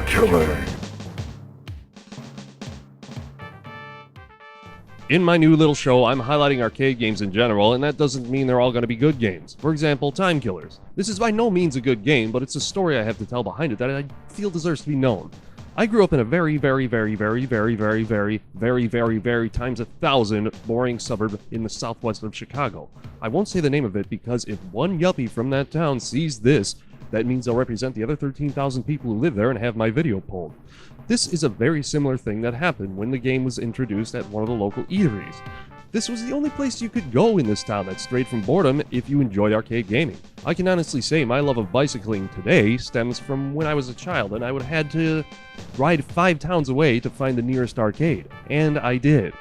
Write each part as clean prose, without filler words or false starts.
Killer. In my new little show, I'm highlighting arcade games in general, and that doesn't mean they're all going to be good games. For example, Time Killers. This is by no means a good game, but it's a story I have to tell behind it that I feel deserves to be known. I grew up in a very times 1,000 boring suburb in the southwest of Chicago. I won't say the name of it because if one yuppie from that town sees this, that means they'll represent the other 13,000 people who live there and have my video pulled. This is a very similar thing that happened when the game was introduced at one of the local eateries. This was the only place you could go in this town that strayed from boredom if you enjoyed arcade gaming. I can honestly say my love of bicycling today stems from when I was a child and I would have had to ride 5 towns away to find the nearest arcade, and I did.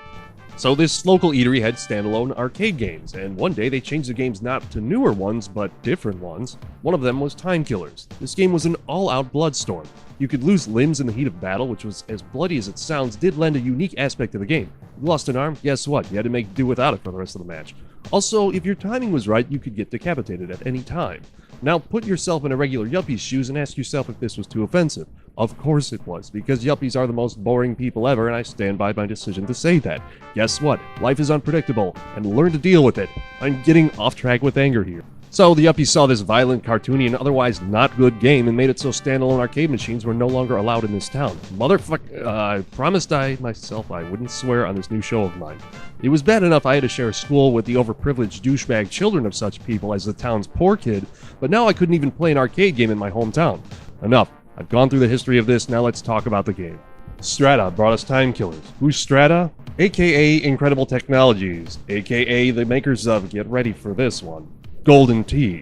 So this local eatery had standalone arcade games, and one day they changed the games not to newer ones, but different ones. One of them was Time Killers. This game was an all-out bloodstorm. You could lose limbs in the heat of battle, which was as bloody as it sounds, did lend a unique aspect to the game. You lost an arm, guess what? You had to make do without it for the rest of the match. Also, if your timing was right, you could get decapitated at any time. Now put yourself in a regular yuppie's shoes and ask yourself if this was too offensive. Of course it was, because yuppies are the most boring people ever, and I stand by my decision to say that. Guess what? Life is unpredictable, and learn to deal with it. I'm getting off track with anger here. So the yuppies saw this violent, cartoony, and otherwise not good game and made it so standalone arcade machines were no longer allowed in this town. I promised myself I wouldn't swear on this new show of mine. It was bad enough I had to share a school with the overprivileged douchebag children of such people as the town's poor kid, but now I couldn't even play an arcade game in my hometown. Enough. I've gone through the history of this, now let's talk about the game. Strata brought us Time Killers. Who's Strata? AKA Incredible Technologies, AKA the makers of, get ready for this one, Golden Tee.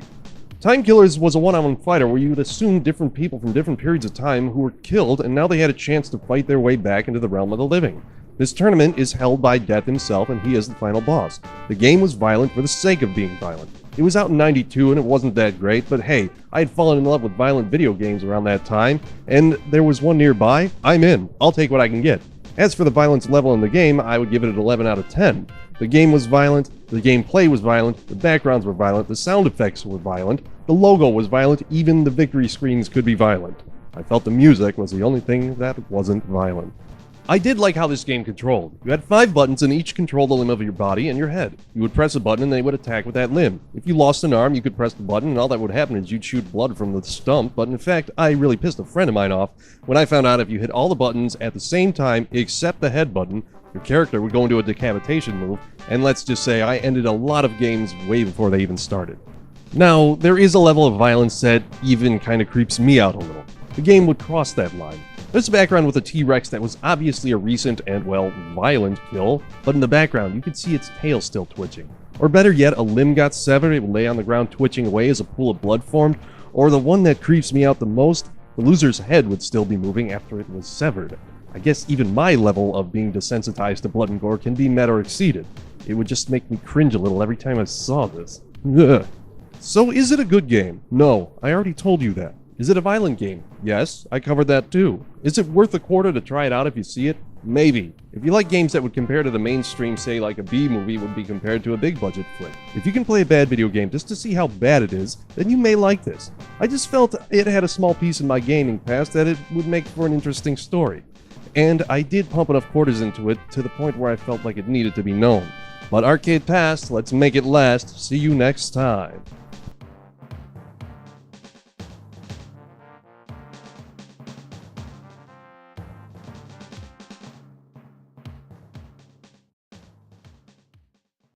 Time Killers was a one-on-one fighter where you'd assume different people from different periods of time who were killed and now they had a chance to fight their way back into the realm of the living. This tournament is held by Death himself and he is the final boss. The game was violent for the sake of being violent. It was out in '92 and it wasn't that great, but hey, I had fallen in love with violent video games around that time, and there was one nearby. I'm in. I'll take what I can get. As for the violence level in the game, I would give it an 11 out of 10. The game was violent, the gameplay was violent, the backgrounds were violent, the sound effects were violent, the logo was violent, even the victory screens could be violent. I felt the music was the only thing that wasn't violent. I did like how this game controlled. You had 5 buttons and each controlled a limb of your body and your head. You would press a button and they would attack with that limb. If you lost an arm, you could press the button and all that would happen is you'd shoot blood from the stump, but in fact, I really pissed a friend of mine off when I found out if you hit all the buttons at the same time except the head button, your character would go into a decapitation move, and let's just say I ended a lot of games way before they even started. Now, there is a level of violence that even kind of creeps me out a little. The game would cross that line. There's a background with a T-Rex that was obviously a recent and, well, violent kill, but in the background you could see its tail still twitching. Or better yet, a limb got severed, it would lay on the ground twitching away as a pool of blood formed, or the one that creeps me out the most, the loser's head would still be moving after it was severed. I guess even my level of being desensitized to blood and gore can be met or exceeded. It would just make me cringe a little every time I saw this. Ugh. So is it a good game? No, I already told you that. Is it a violent game? Yes, I covered that too. Is it worth a quarter to try it out if you see it? Maybe. If you like games that would compare to the mainstream, say like a B movie would be compared to a big budget flick. If you can play a bad video game just to see how bad it is, then you may like this. I just felt it had a small piece in my gaming past that it would make for an interesting story. And I did pump enough quarters into it to the point where I felt like it needed to be known. But arcade past, let's make it last. See you next time.